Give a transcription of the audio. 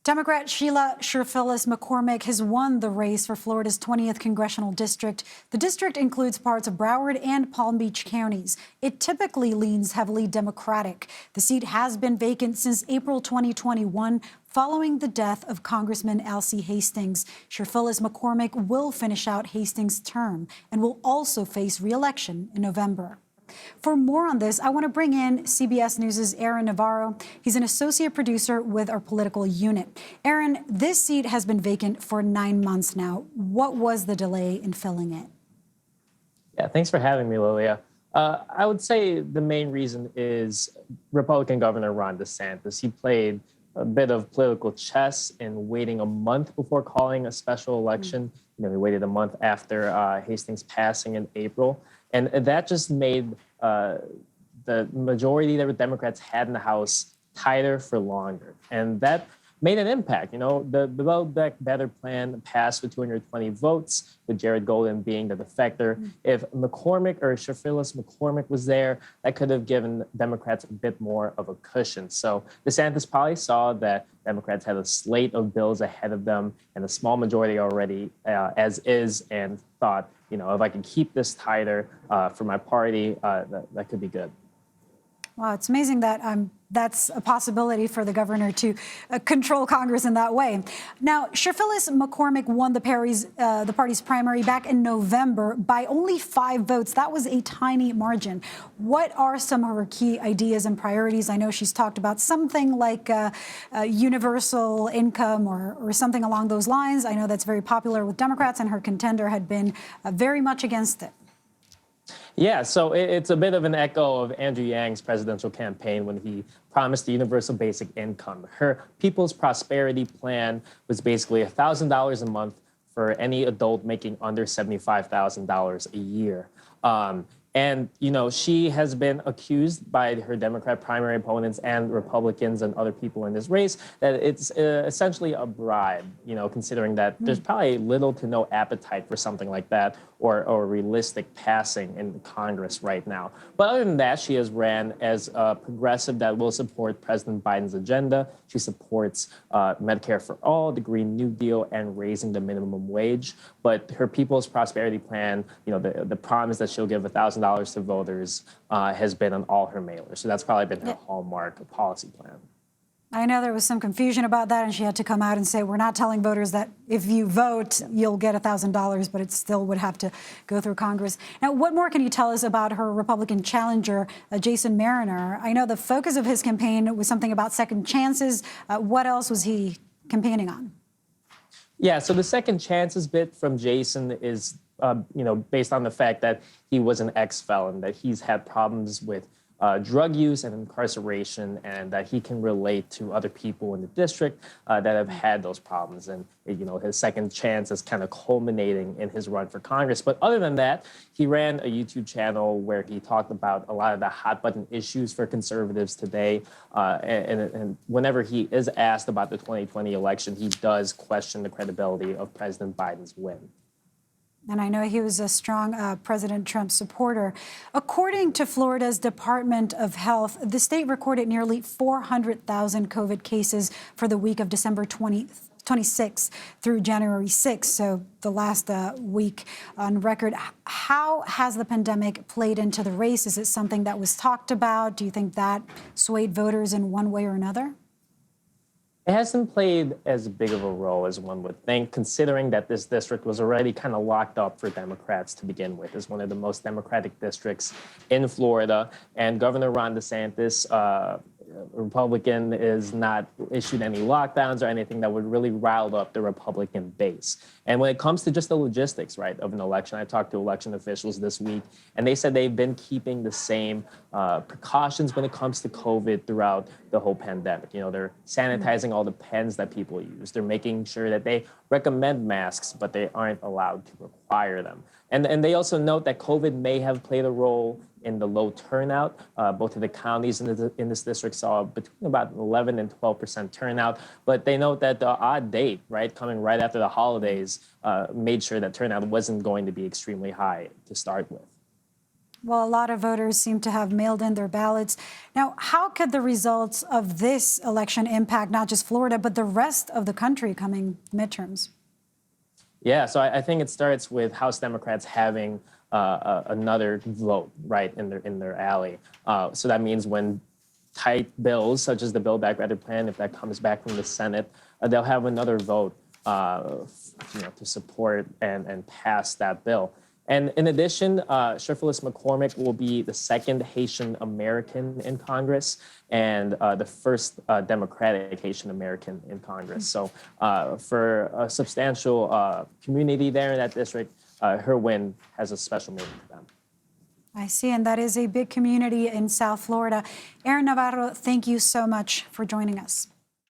Democrat Sheila Cherfilus-McCormick has won the race for Florida's 20th congressional district. The district includes parts of Broward and Palm Beach counties. It typically leans heavily Democratic. The seat has been vacant since April 2021, following the death of Congressman Alcee Hastings. Cherfilus-McCormick will finish out Hastings' term and will also face re-election in November. For more on this, I want to bring in CBS News' Aaron Navarro. He's an associate producer with our political unit. Aaron, this seat has been vacant for 9 months now. What was the delay in filling it? Yeah, thanks for having me, Lilia. I would say the main reason is Republican Governor Ron DeSantis. He played a bit of political chess in waiting a month before calling a special election. He waited a month after Hastings' passing in April. And that just made the majority that the Democrats had in the House tighter for longer. And that made an impact. The Build Back Better plan passed with 220 votes, with Jared Golden being the defector. If McCormick or Cherfilus-McCormick was there, that could have given Democrats a bit more of a cushion. So DeSantis probably saw that Democrats had a slate of bills ahead of them and a small majority already as is, and thought, if I can keep this tighter for my party, that could be good. Wow, it's amazing that that's a possibility for the governor to control Congress in that way. Now, Cherfilus-McCormick won the party's primary back in November by only 5 votes. That was a tiny margin. What are some of her key ideas and priorities? I know she's talked about something like universal income or something along those lines. I know that's very popular with Democrats, and her contender had been very much against it. Yeah, so it's a bit of an echo of Andrew Yang's presidential campaign when he promised the universal basic income. Her People's Prosperity Plan was basically $1,000 a month for any adult making under $75,000 a year. And, she has been accused by her Democrat primary opponents and Republicans and other people in this race that it's essentially a bribe, considering that there's probably little to no appetite for something like that or realistic passing in Congress right now. But other than that, she has ran as a progressive that will support President Biden's agenda. She supports Medicare for all, the Green New Deal, and raising the minimum wage. But her People's Prosperity Plan, the promise that she'll give $1,000 to voters has been on all her mailers. So that's probably been her hallmark policy plan. I know there was some confusion about that, and she had to come out and say, we're not telling voters that if you vote, you'll get $1,000, but it still would have to go through Congress. Now, what more can you tell us about her Republican challenger, Jason Mariner? I know the focus of his campaign was something about second chances. What else was he campaigning on? Yeah, so the second chances bit from Jason is, based on the fact that he was an ex-felon, that he's had problems with drug use and incarceration, and that he can relate to other people in the district that have had those problems. And, his second chance is kind of culminating in his run for Congress. But other than that, he ran a YouTube channel where he talked about a lot of the hot button issues for conservatives today. And whenever he is asked about the 2020 election, he does question the credibility of President Biden's win. And I know he was a strong President Trump supporter. According to Florida's Department of Health, the state recorded nearly 400,000 COVID cases for the week of December 26th through January 6th, so the last week on record. How has the pandemic played into the race? Is it something that was talked about? Do you think that swayed voters in one way or another? It hasn't played as big of a role as one would think, considering that this district was already kind of locked up for Democrats to begin with. It's one of the most Democratic districts in Florida, and Governor Ron DeSantis, Republican, is not issued any lockdowns or anything that would really rile up the Republican base. And when it comes to just the logistics, right, of an election, I talked to election officials this week, and they said they've been keeping the same precautions when it comes to COVID throughout the whole pandemic. They're sanitizing all the pens that people use. They're making sure that they recommend masks, but they aren't allowed to require them. And they also note that COVID may have played a role in the low turnout. Both of the counties in this district saw between about 11 and 12% turnout. But they note that the odd date, right, coming right after the holidays, made sure that turnout wasn't going to be extremely high to start with. Well, a lot of voters seem to have mailed in their ballots. Now, how could the results of this election impact not just Florida, but the rest of the country coming midterms? Yeah, so I think it starts with House Democrats having another vote right in their alley. So that means when tight bills, such as the Build Back Better plan, if that comes back from the Senate, they'll have another vote, to support and pass that bill. And in addition, Cherfilus-McCormick will be the second Haitian American in Congress and the first Democratic Haitian American in Congress. So for a substantial community there in that district, her win has a special meaning to them. I see, and that is a big community in South Florida. Aaron Navarro, thank you so much for joining us.